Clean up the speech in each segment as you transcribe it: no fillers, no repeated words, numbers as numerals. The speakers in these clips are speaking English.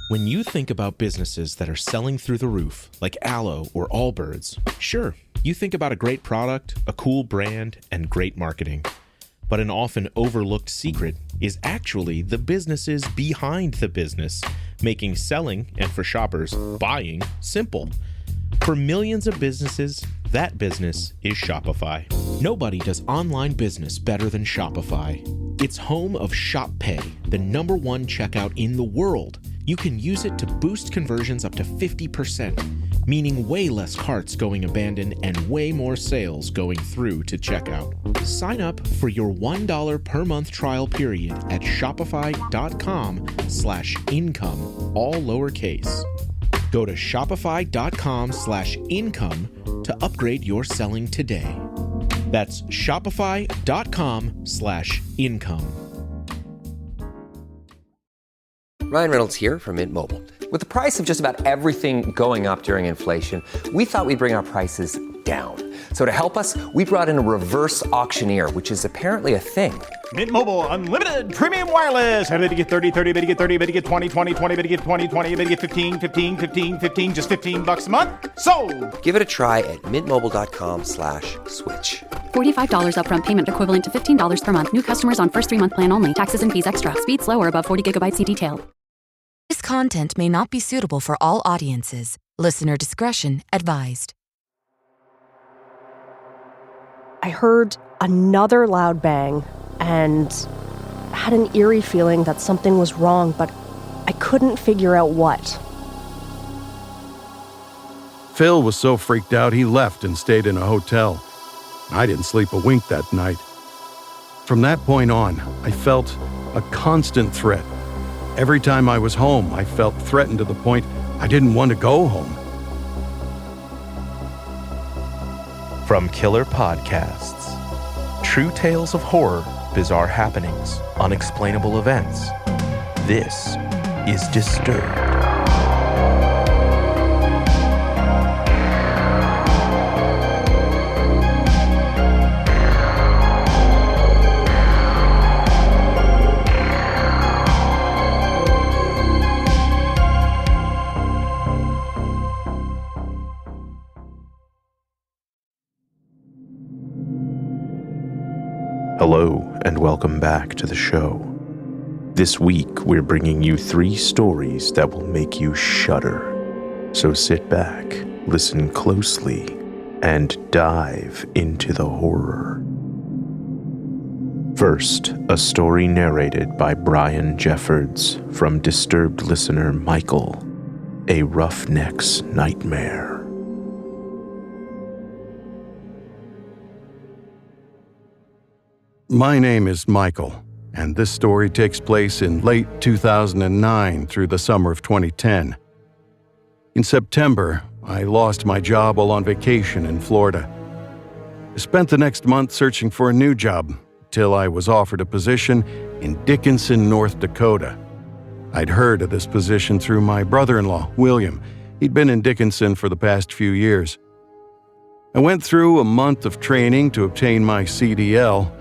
When you think about businesses that are selling through the roof, like Aloe or Allbirds, sure, you think about a great product, a cool brand, and great marketing. But an often overlooked secret is actually the businesses behind the business, making selling, and for shoppers, buying, simple. For millions of businesses, that business is Shopify. Nobody does online business better than Shopify. It's home of Shop Pay, the #1 checkout in the world. You can use it to boost conversions up to 50%, meaning way less carts going abandoned and way more sales going through to checkout. Sign up for your $1 per month trial period at shopify.com/income, all lowercase. Go to shopify.com/income to upgrade your selling today. That's shopify.com/income. Ryan Reynolds here from Mint Mobile. With the price of just about everything going up during inflation, we thought we'd bring our prices down. So to help us, we brought in a reverse auctioneer, which is apparently a thing. Mint Mobile Unlimited Premium Wireless. How to get 30, 30, bit to get 30, bit to get 20, 20, 20, bit to get 20, 20, bit to get 15, 15, 15, 15, just $15 a month? Sold! Give it a try at mintmobile.com/switch. $45 upfront payment equivalent to $15 per month. New customers on first 3-month plan only. Taxes and fees extra. Speed slower above 40 gigabytes. See detail. This content may not be suitable for all audiences. Listener discretion advised. I heard another loud bang and had an eerie feeling that something was wrong, but I couldn't figure out what. Phil was so freaked out he left and stayed in a hotel. I didn't sleep a wink that night. From that point on, I felt a constant threat. Every time I was home, I felt threatened to the point I didn't want to go home. From Killer Podcasts, true tales of horror, bizarre happenings, unexplainable events. This is Disturbed. Hello, and welcome back to the show. This week, we're bringing you 3 stories that will make you shudder. So sit back, listen closely, and dive into the horror. First, a story narrated by Brian Jeffords from Disturbed listener Michael, A Roughneck's Nightmare. My name is Michael, and this story takes place in late 2009 through the summer of 2010. In September, I lost my job while on vacation in Florida. I spent the next month searching for a new job till I was offered a position in Dickinson, North Dakota. I'd heard of this position through my brother-in-law, William. He'd been in Dickinson for the past few years. I went through a month of training to obtain my CDL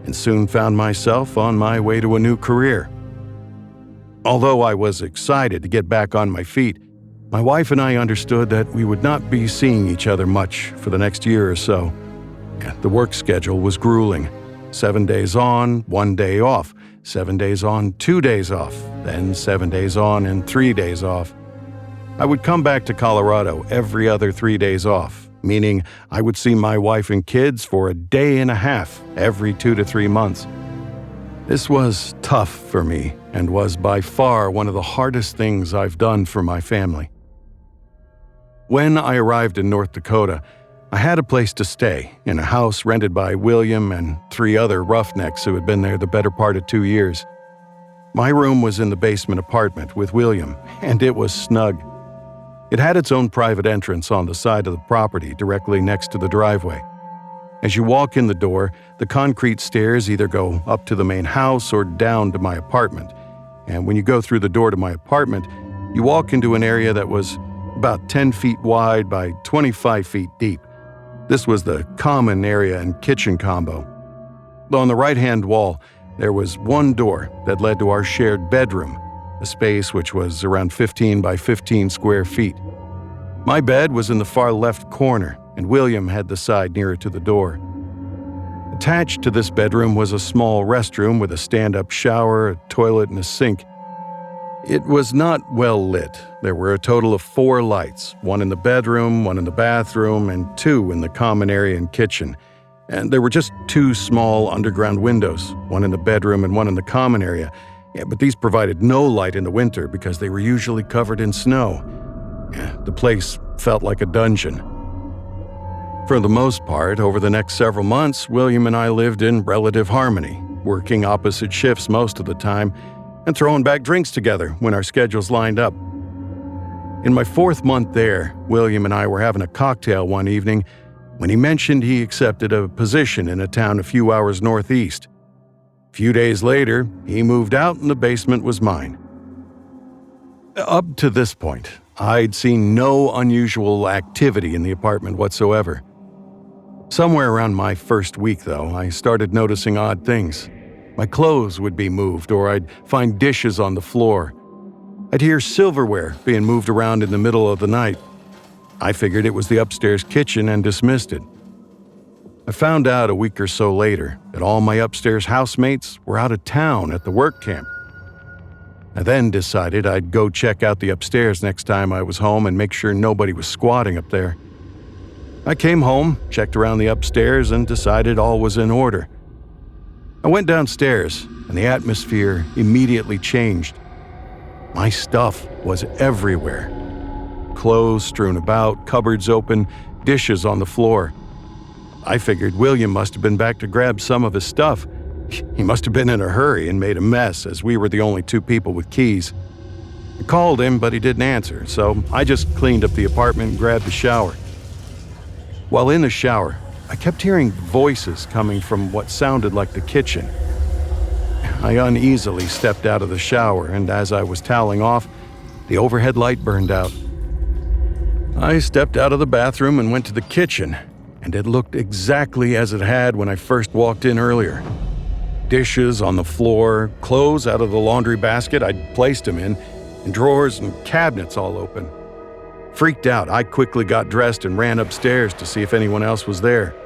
and soon found myself on my way to a new career. Although I was excited to get back on my feet, my wife and I understood that we would not be seeing each other much for the next year or so. The work schedule was grueling. 7 days on, 1 day off, 7 days on, 2 days off, then 7 days on and 3 days off. I would come back to Colorado every other 3 days off, meaning I would see my wife and kids for a day and a half every 2 to 3 months. This was tough for me and was by far one of the hardest things I've done for my family. When I arrived in North Dakota, I had a place to stay in a house rented by William and 3 other roughnecks who had been there the better part of 2 years. My room was in the basement apartment with William, and it was snug. It had its own private entrance on the side of the property directly next to the driveway. As you walk in the door, the concrete stairs either go up to the main house or down to my apartment. And when you go through the door to my apartment, you walk into an area that was about 10 feet wide by 25 feet deep. This was the common area and kitchen combo. On the right-hand wall, there was one door that led to our shared bedroom, a space which was around 15 by 15 square feet. My bed was in the far left corner, and William had the side nearer to the door. Attached to this bedroom was a small restroom with a stand-up shower, a toilet, and a sink. It was not well lit. There were a total of 4 lights, 1 in the bedroom, 1 in the bathroom, and 2 in the common area and kitchen. And there were just 2 small underground windows, 1 in the bedroom and 1 in the common area. But these provided no light in the winter because they were usually covered in snow. The place felt like a dungeon. For the most part, over the next several months, William and I lived in relative harmony, working opposite shifts most of the time, and throwing back drinks together when our schedules lined up. In my 4th month there, William and I were having a cocktail one evening when he mentioned he accepted a position in a town a few hours northeast. A few days later, he moved out and the basement was mine. Up to this point, I'd seen no unusual activity in the apartment whatsoever. Somewhere around my first week, though, I started noticing odd things. My clothes would be moved, or I'd find dishes on the floor. I'd hear silverware being moved around in the middle of the night. I figured it was the upstairs kitchen and dismissed it. I found out a week or so later that all my upstairs housemates were out of town at the work camp. I then decided I'd go check out the upstairs next time I was home and make sure nobody was squatting up there. I came home, checked around the upstairs, and decided all was in order. I went downstairs, and the atmosphere immediately changed. My stuff was everywhere. Clothes strewn about, cupboards open, dishes on the floor. I figured William must have been back to grab some of his stuff. He must have been in a hurry and made a mess, as we were the only 2 people with keys. I called him, but he didn't answer, so I just cleaned up the apartment and grabbed a shower. While in the shower, I kept hearing voices coming from what sounded like the kitchen. I uneasily stepped out of the shower, and as I was toweling off, the overhead light burned out. I stepped out of the bathroom and went to the kitchen, and it looked exactly as it had when I first walked in earlier. Dishes on the floor, clothes out of the laundry basket I'd placed them in, and drawers and cabinets all open. Freaked out, I quickly got dressed and ran upstairs to see if anyone else was there.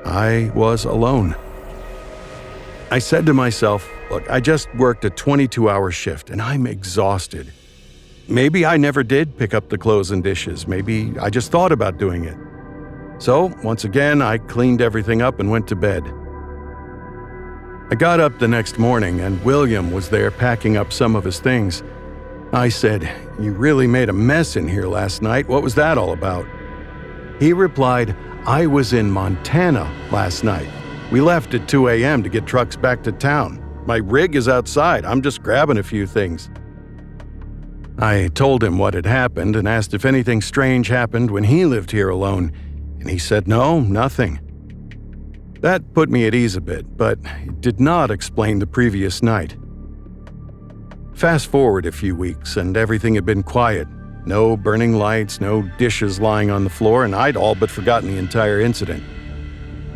I was alone. I said to myself, look, I just worked a 22-hour shift and I'm exhausted. Maybe I never did pick up the clothes and dishes. Maybe I just thought about doing it. So, once again, I cleaned everything up and went to bed. I got up the next morning and William was there packing up some of his things. I said, "You really made a mess in here last night. What was that all about?" He replied, "I was in Montana last night. We left at 2 a.m. to get trucks back to town. My rig is outside. I'm just grabbing a few things." I told him what had happened and asked if anything strange happened when he lived here alone, and he said no, nothing. That put me at ease a bit, but it did not explain the previous night. Fast forward a few weeks, and everything had been quiet. No burning lights, no dishes lying on the floor, and I'd all but forgotten the entire incident.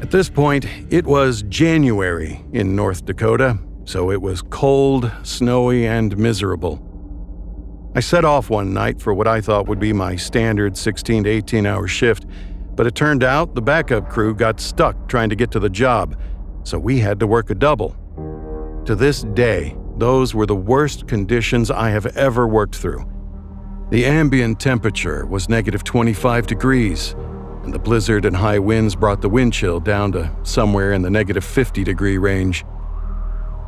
At this point, it was January in North Dakota, so it was cold, snowy, and miserable. I set off one night for what I thought would be my standard 16 to 18-hour shift, but it turned out the backup crew got stuck trying to get to the job, so we had to work a double. To this day, those were the worst conditions I have ever worked through. The ambient temperature was -25 degrees, and the blizzard and high winds brought the wind chill down to somewhere in the -50-degree range.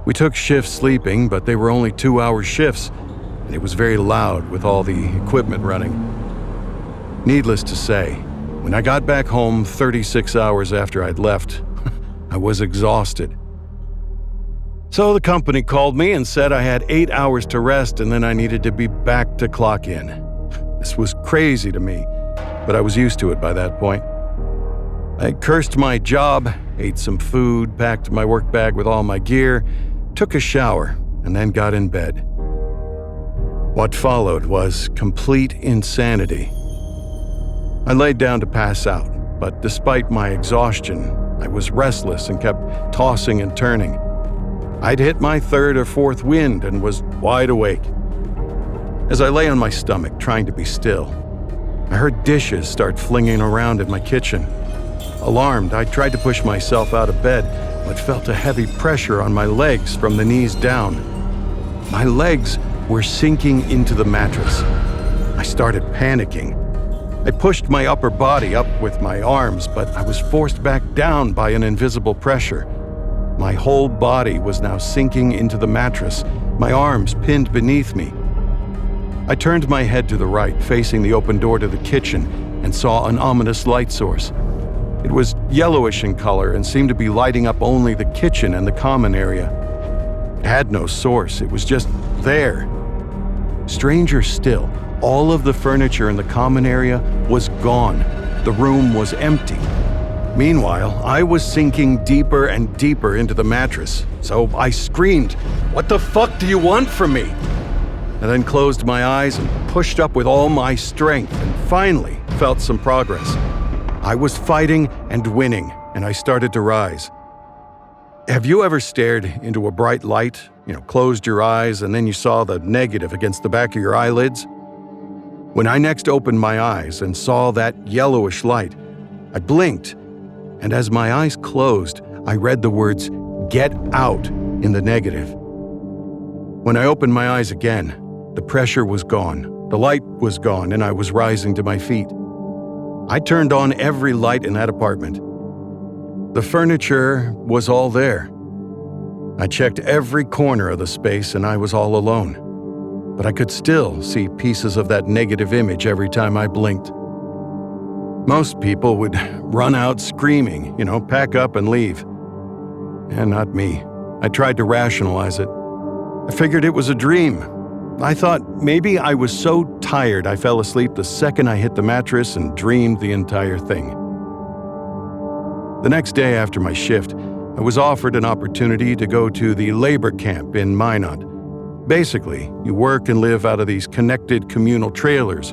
We took shifts sleeping, but they were only 2-hour shifts, and it was very loud with all the equipment running. Needless to say, when I got back home 36 hours after I'd left, I was exhausted. So the company called me and said I had 8 hours to rest and then I needed to be back to clock in. This was crazy to me, but I was used to it by that point. I cursed my job, ate some food, packed my work bag with all my gear, took a shower, and then got in bed. What followed was complete insanity. I laid down to pass out, but despite my exhaustion, I was restless and kept tossing and turning. I'd hit my third or fourth wind and was wide awake. As I lay on my stomach, trying to be still, I heard dishes start flinging around in my kitchen. Alarmed, I tried to push myself out of bed, but felt a heavy pressure on my legs from the knees down. My legs were sinking into the mattress. I started panicking. I pushed my upper body up with my arms, but I was forced back down by an invisible pressure. My whole body was now sinking into the mattress, my arms pinned beneath me. I turned my head to the right, facing the open door to the kitchen, and saw an ominous light source. It was yellowish in color and seemed to be lighting up only the kitchen and the common area. It had no source, it was just there. Stranger still, all of the furniture in the common area was gone. The room was empty. Meanwhile, I was sinking deeper and deeper into the mattress, so I screamed, "What the fuck do you want from me?" And then closed my eyes and pushed up with all my strength and finally felt some progress. I was fighting and winning, and I started to rise. Have you ever stared into a bright light, closed your eyes, and then you saw the negative against the back of your eyelids? When I next opened my eyes and saw that yellowish light, I blinked, and as my eyes closed, I read the words, "Get out," in the negative. When I opened my eyes again, the pressure was gone, the light was gone, and I was rising to my feet. I turned on every light in that apartment. The furniture was all there. I checked every corner of the space and I was all alone. But I could still see pieces of that negative image every time I blinked. Most people would run out screaming, pack up and leave. And not me. I tried to rationalize it. I figured it was a dream. I thought maybe I was so tired I fell asleep the second I hit the mattress and dreamed the entire thing. The next day after my shift, I was offered an opportunity to go to the labor camp in Minot. Basically, you work and live out of these connected communal trailers.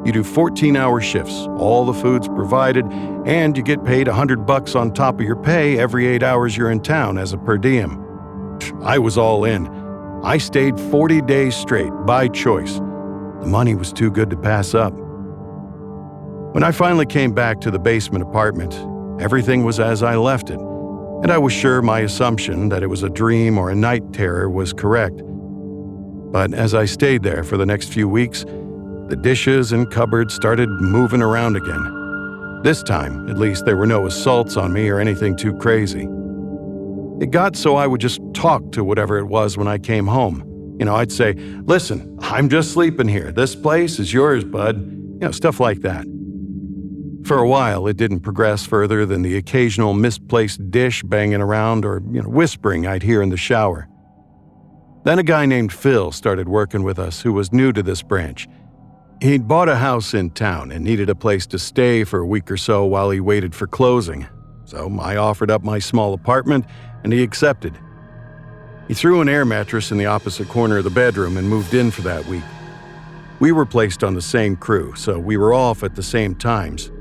You do 14-hour shifts, all the food's provided, and you get paid $100 on top of your pay every 8 hours you're in town as a per diem. I was all in. I stayed 40 days straight, by choice. The money was too good to pass up. When I finally came back to the basement apartment, everything was as I left it, and I was sure my assumption that it was a dream or a night terror was correct. But as I stayed there for the next few weeks, the dishes and cupboards started moving around again. This time, at least, there were no assaults on me or anything too crazy. It got so I would just talk to whatever it was when I came home. I'd say, "Listen, I'm just sleeping here. This place is yours, bud." Stuff like that. For a while, it didn't progress further than the occasional misplaced dish banging around or, whispering I'd hear in the shower. Then a guy named Phil started working with us who was new to this branch. He'd bought a house in town and needed a place to stay for a week or so while he waited for closing. So I offered up my small apartment and he accepted. He threw an air mattress in the opposite corner of the bedroom and moved in for that week. We were placed on the same crew, so we were off at the same times.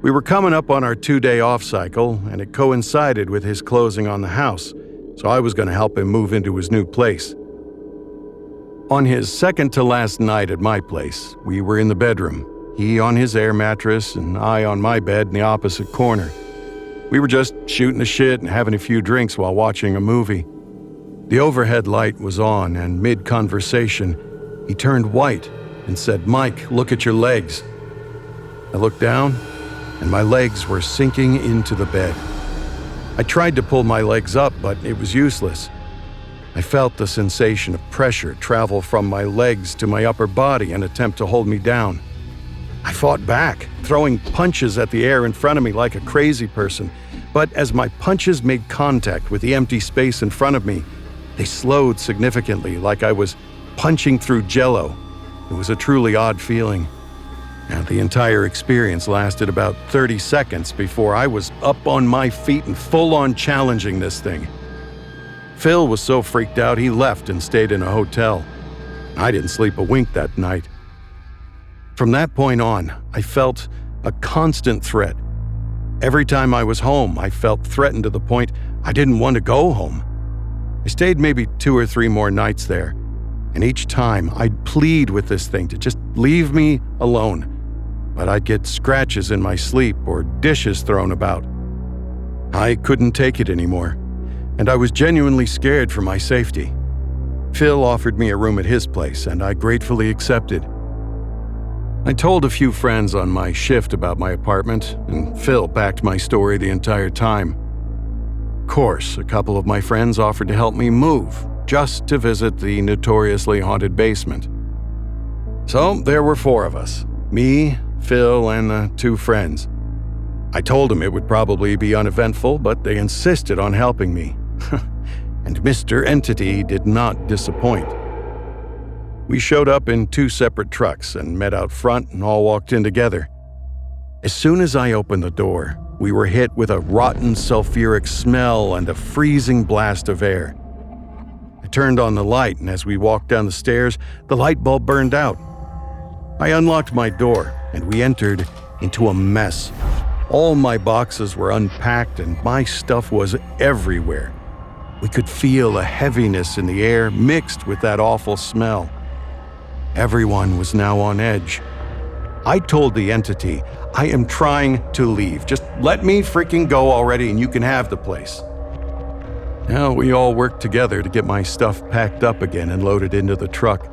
We were coming up on our 2-day off cycle, and it coincided with his closing on the house, so I was going to help him move into his new place. On his second to last night at my place, we were in the bedroom, he on his air mattress and I on my bed in the opposite corner. We were just shooting the shit and having a few drinks while watching a movie. The overhead light was on, and mid-conversation, he turned white and said, "Mike, look at your legs." I looked down, and my legs were sinking into the bed. I tried to pull my legs up, but it was useless. I felt the sensation of pressure travel from my legs to my upper body and attempt to hold me down. I fought back, throwing punches at the air in front of me like a crazy person, but as my punches made contact with the empty space in front of me, they slowed significantly, like I was punching through jello. It was a truly odd feeling. Now, the entire experience lasted about 30 seconds before I was up on my feet and full-on challenging this thing. Phil was so freaked out he left and stayed in a hotel. I didn't sleep a wink that night. From that point on, I felt a constant threat. Every time I was home, I felt threatened to the point I didn't want to go home. I stayed maybe 2 or 3 more nights there, and each time I'd plead with this thing to just leave me alone. But I'd get scratches in my sleep or dishes thrown about. I couldn't take it anymore, and I was genuinely scared for my safety. Phil offered me a room at his place, and I gratefully accepted. I told a few friends on my shift about my apartment, and Phil backed my story the entire time. Of course, a couple of my friends offered to help me move, just to visit the notoriously haunted basement. So there were 4 of us, me, Phil, and 2 friends. I told them it would probably be uneventful, but they insisted on helping me. And Mr. Entity did not disappoint. We showed up in 2 separate trucks and met out front and all walked in together. As soon as I opened the door, we were hit with a rotten sulfuric smell and a freezing blast of air. I turned on the light, and as we walked down the stairs, the light bulb burned out. I unlocked my door, and we entered into a mess. All my boxes were unpacked, and my stuff was everywhere. We could feel a heaviness in the air mixed with that awful smell. Everyone was now on edge. I told the entity, I am trying to leave. Just let me freaking go already and you can have the place. Now we all worked together to get my stuff packed up again and loaded into the truck.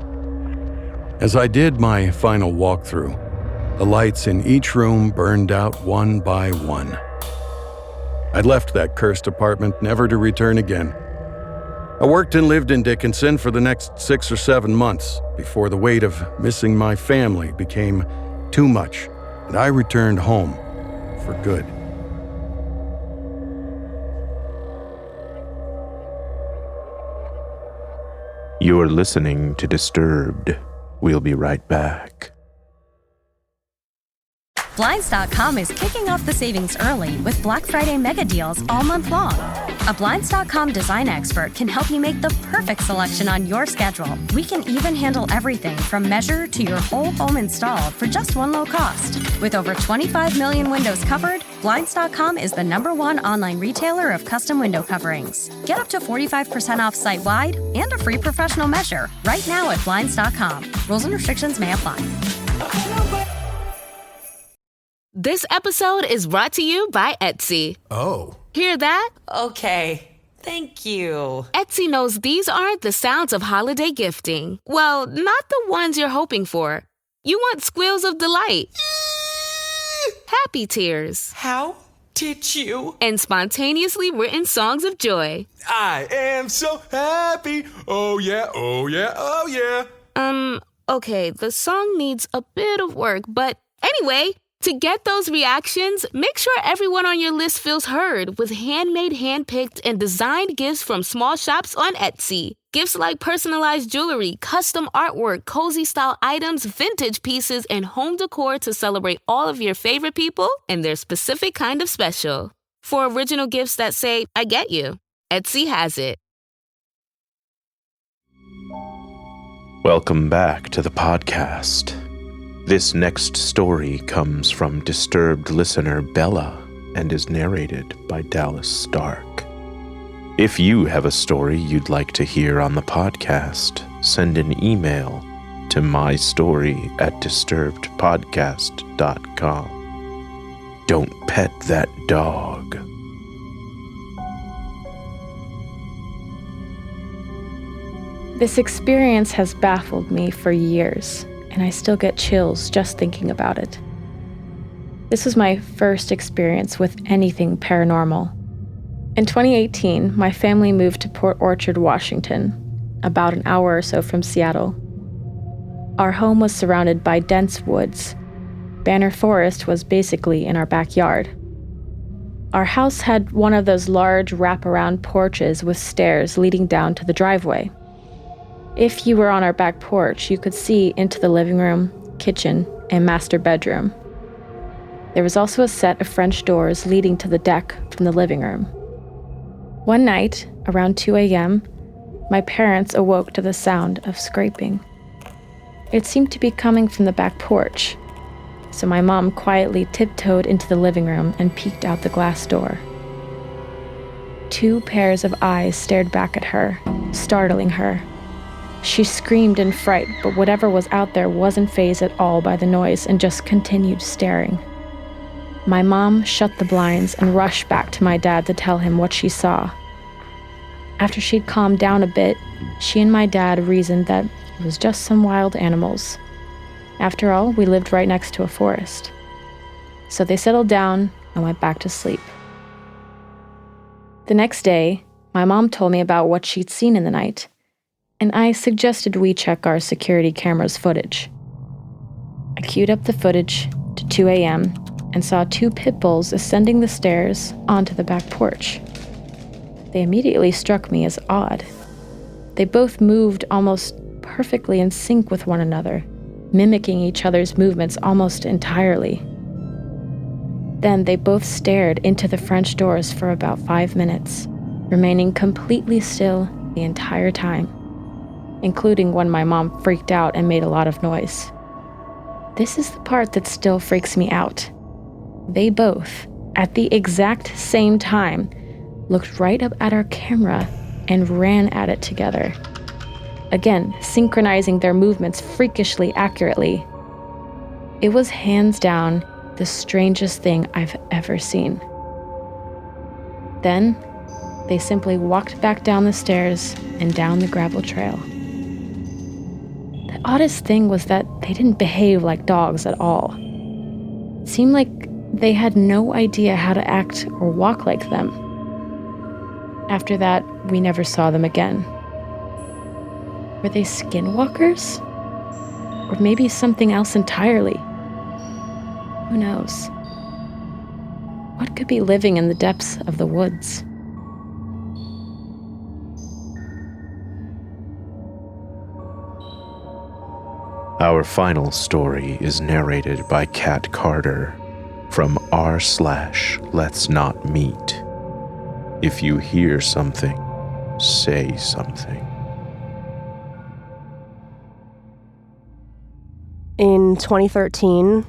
As I did my final walkthrough, the lights in each room burned out one by one. I left that cursed apartment never to return again. I worked and lived in Dickinson for the next 6 or 7 months before the weight of missing my family became too much, and I returned home for good. You're listening to Disturbed. We'll be right back. Blinds.com is kicking off the savings early with Black Friday mega deals all month long. A Blinds.com design expert can help you make the perfect selection on your schedule. We can even handle everything from measure to your whole home installed for just one low cost. With over 25 million windows covered, Blinds.com is the #1 online retailer of custom window coverings. Get up to 45% off site-wide and a free professional measure right now at Blinds.com. Rules and restrictions may apply. This episode is brought to you by Etsy. Oh. Hear that? Okay. Thank you. Etsy knows these aren't the sounds of holiday gifting. Well, not the ones you're hoping for. You want squeals of delight. Happy tears. How did you? And spontaneously written songs of joy. I am so happy. Oh yeah, oh yeah, oh yeah. Okay, the song needs a bit of work, but anyway, to get those reactions, make sure everyone on your list feels heard with handmade, handpicked, and designed gifts from small shops on Etsy. Gifts like personalized jewelry, custom artwork, cozy style items, vintage pieces, and home decor to celebrate all of your favorite people and their specific kind of special. For original gifts that say, I get you, Etsy has it. Welcome back to the podcast. This next story comes from Disturbed listener Bella and is narrated by Dallas Stark. If you have a story you'd like to hear on the podcast, send an email to mystory@disturbedpodcast.com. Don't pet that dog. This experience has baffled me for years, and I still get chills just thinking about it. This was my first experience with anything paranormal. In 2018, my family moved to Port Orchard, Washington, about an hour or so from Seattle. Our home was surrounded by dense woods. Banner Forest was basically in our backyard. Our house had one of those large wraparound porches with stairs leading down to the driveway. If you were on our back porch, you could see into the living room, kitchen, and master bedroom. There was also a set of French doors leading to the deck from the living room. One night, around 2 a.m., my parents awoke to the sound of scraping. It seemed to be coming from the back porch, so my mom quietly tiptoed into the living room and peeked out the glass door. 2 pairs of eyes stared back at her, startling her. She screamed in fright, but whatever was out there wasn't fazed at all by the noise and just continued staring. My mom shut the blinds and rushed back to my dad to tell him what she saw. After she'd calmed down a bit, she and my dad reasoned that it was just some wild animals. After all, we lived right next to a forest. So they settled down and went back to sleep. The next day, my mom told me about what she'd seen in the night, and I suggested we check our security camera's footage. I queued up the footage to 2 a.m. and saw 2 pit bulls ascending the stairs onto the back porch. They immediately struck me as odd. They both moved almost perfectly in sync with one another, mimicking each other's movements almost entirely. Then they both stared into the French doors for about 5 minutes, remaining completely still the entire time, including when my mom freaked out and made a lot of noise. This is the part that still freaks me out. They both, at the exact same time, looked right up at our camera and ran at it together. Again, synchronizing their movements freakishly accurately. It was hands down the strangest thing I've ever seen. Then, they simply walked back down the stairs and down the gravel trail. The oddest thing was that they didn't behave like dogs at all. It seemed like they had no idea how to act or walk like them. After that, we never saw them again. Were they skinwalkers? Or maybe something else entirely? Who knows? What could be living in the depths of the woods? Our final story is narrated by Kat Carter from r/Let's Not Meet. If you hear something, say something. In 2013,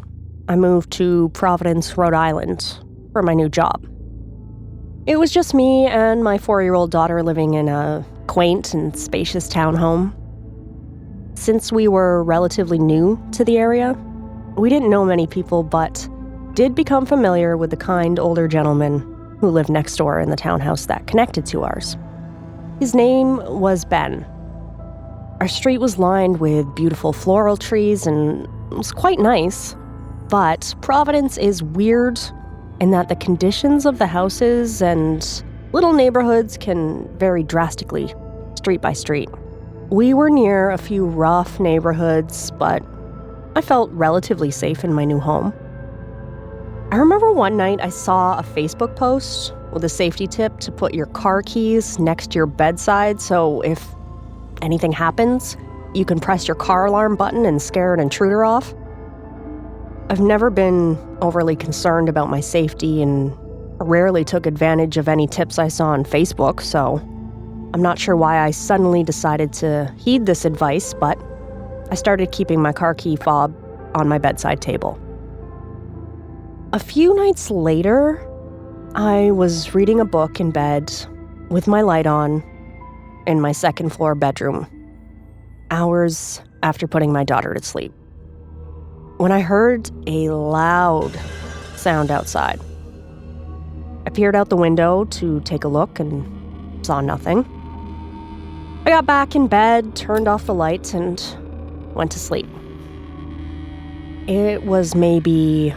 I moved to Providence, Rhode Island for my new job. It was just me and my 4-year-old daughter living in a quaint and spacious townhome. Since we were relatively new to the area, we didn't know many people, but did become familiar with the kind older gentleman who lived next door in the townhouse that connected to ours. His name was Ben. Our street was lined with beautiful floral trees and it was quite nice, but Providence is weird in that the conditions of the houses and little neighborhoods can vary drastically, street by street. We were near a few rough neighborhoods, but I felt relatively safe in my new home. I remember one night I saw a Facebook post with a safety tip to put your car keys next to your bedside so if anything happens, you can press your car alarm button and scare an intruder off. I've never been overly concerned about my safety and rarely took advantage of any tips I saw on Facebook, so I'm not sure why I suddenly decided to heed this advice, but I started keeping my car key fob on my bedside table. A few nights later, I was reading a book in bed with my light on in my second-floor bedroom, hours after putting my daughter to sleep, when I heard a loud sound outside. I peered out the window to take a look and saw nothing. I got back in bed, turned off the lights, and went to sleep. It was maybe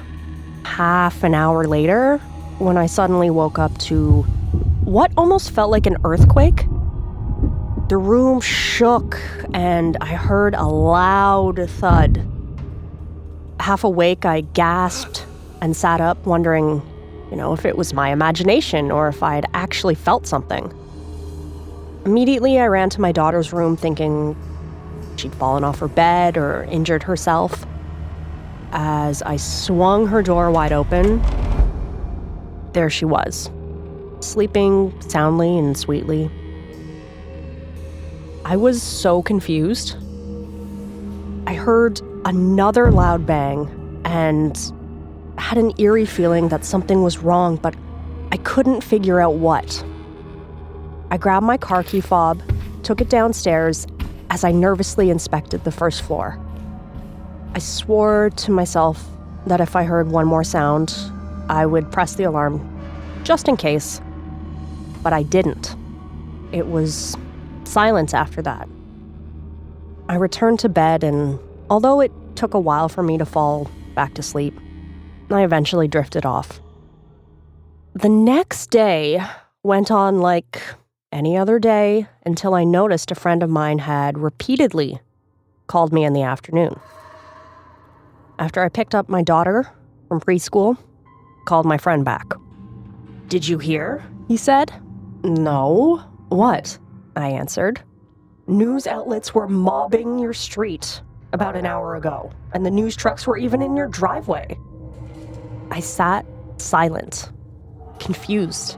half an hour later when I suddenly woke up to what almost felt like an earthquake. The room shook, and I heard a loud thud. Half awake, I gasped and sat up, wondering, if it was my imagination or if I had actually felt something. Immediately, I ran to my daughter's room thinking she'd fallen off her bed or injured herself. As I swung her door wide open, there she was, sleeping soundly and sweetly. I was so confused. I heard another loud bang and had an eerie feeling that something was wrong, but I couldn't figure out what. I grabbed my car key fob, took it downstairs as I nervously inspected the first floor. I swore to myself that if I heard one more sound, I would press the alarm, just in case. But I didn't. It was silence after that. I returned to bed, and although it took a while for me to fall back to sleep, I eventually drifted off. The next day went on like any other day until I noticed a friend of mine had repeatedly called me in the afternoon. After I picked up my daughter from preschool, called my friend back. "Did you hear?" he said. "No. What?" I answered. "News outlets were mobbing your street about an hour ago, and the news trucks were even in your driveway." I sat silent, confused.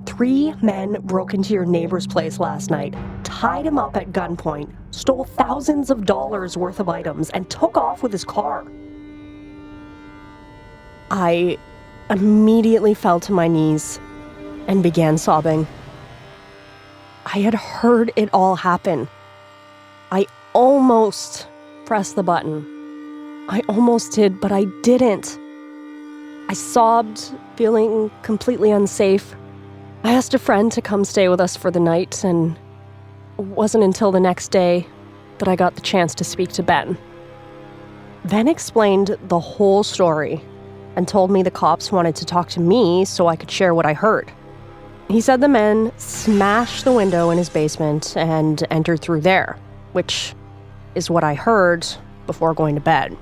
3 men broke into your neighbor's place last night, tied him up at gunpoint, stole thousands of dollars worth of items, and took off with his car. I immediately fell to my knees and began sobbing. I had heard it all happen. I almost pressed the button. I almost did, but I didn't. I sobbed, feeling completely unsafe. I asked a friend to come stay with us for the night, and it wasn't until the next day that I got the chance to speak to Ben. Ben explained the whole story and told me the cops wanted to talk to me so I could share what I heard. He said the men smashed the window in his basement and entered through there, which is what I heard before going to bed.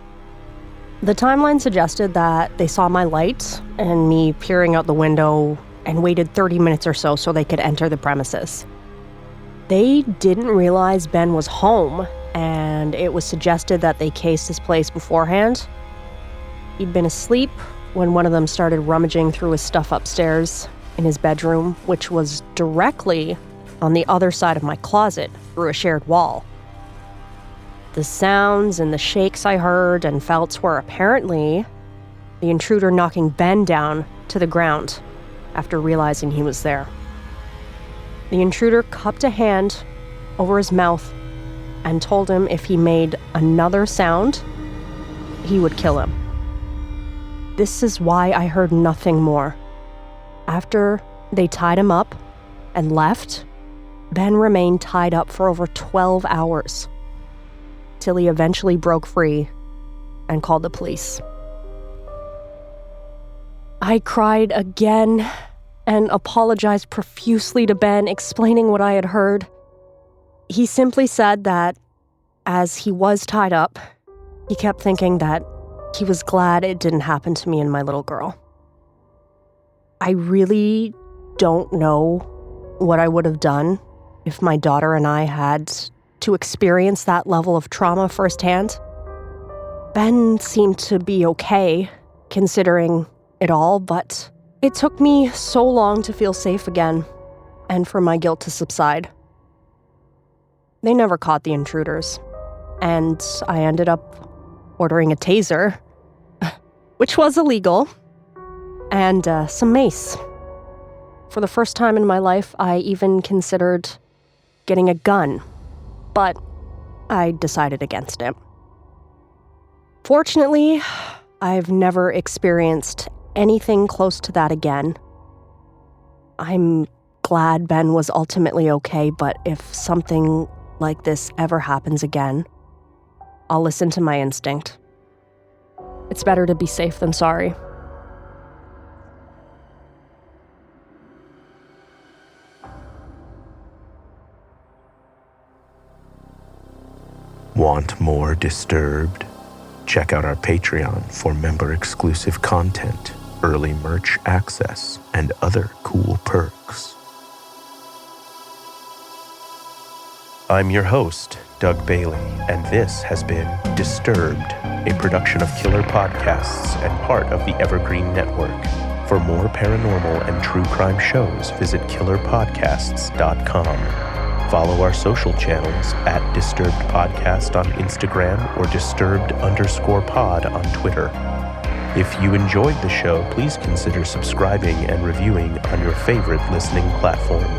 The timeline suggested that they saw my light and me peering out the window and waited 30 minutes or so they could enter the premises. They didn't realize Ben was home, and it was suggested that they cased his place beforehand. He'd been asleep when one of them started rummaging through his stuff upstairs in his bedroom, which was directly on the other side of my closet through a shared wall. The sounds and the shakes I heard and felt were apparently the intruder knocking Ben down to the ground after realizing he was there. The intruder cupped a hand over his mouth and told him if he made another sound, he would kill him. This is why I heard nothing more. After they tied him up and left, Ben remained tied up for over 12 hours, till he eventually broke free and called the police. I cried again and apologized profusely to Ben, explaining what I had heard. He simply said that as he was tied up, he kept thinking that he was glad it didn't happen to me and my little girl. I really don't know what I would have done if my daughter and I had to experience that level of trauma firsthand. Ben seemed to be okay, considering it all, but it took me so long to feel safe again, and for my guilt to subside. They never caught the intruders, and I ended up ordering a taser, which was illegal, and some mace. For the first time in my life, I even considered getting a gun, but I decided against it. Fortunately, I've never experienced anything close to that again. I'm glad Ben was ultimately okay, but if something like this ever happens again, I'll listen to my instinct. It's better to be safe than sorry. Want more Disturbed? Check out our Patreon for member-exclusive content, early merch access, and other cool perks. I'm your host, Doug Bailey, and this has been Disturbed, a production of Killer Podcasts and part of the Evergreen Network. For more paranormal and true crime shows, visit killerpodcasts.com. Follow our social channels at Disturbed Podcast on Instagram or Disturbed_pod on Twitter. If you enjoyed the show, please consider subscribing and reviewing on your favorite listening platform.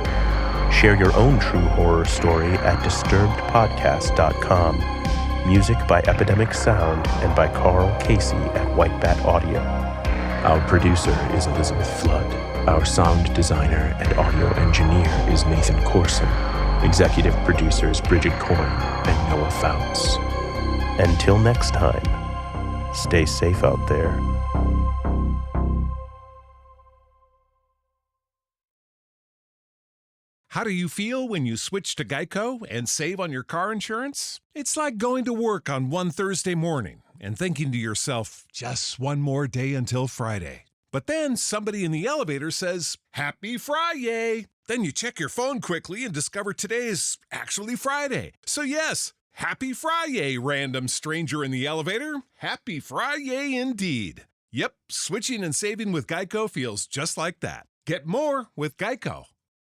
Share your own true horror story at disturbedpodcast.com. Music by Epidemic Sound and by Carl Casey at White Bat Audio. Our producer is Elizabeth Flood. Our sound designer and audio engineer is Nathan Corson. Executive producers Bridget Coyne and Noah Founts. Until next time, stay safe out there. How do you feel when you switch to Geico and save on your car insurance? It's like going to work on one Thursday morning and thinking to yourself, just one more day until Friday. But then somebody in the elevator says, Happy Friday! Then you check your phone quickly and discover today is actually Friday. So yes, Happy Friday, random stranger in the elevator. Happy Friday indeed. Yep, switching and saving with Geico feels just like that. Get more with Geico.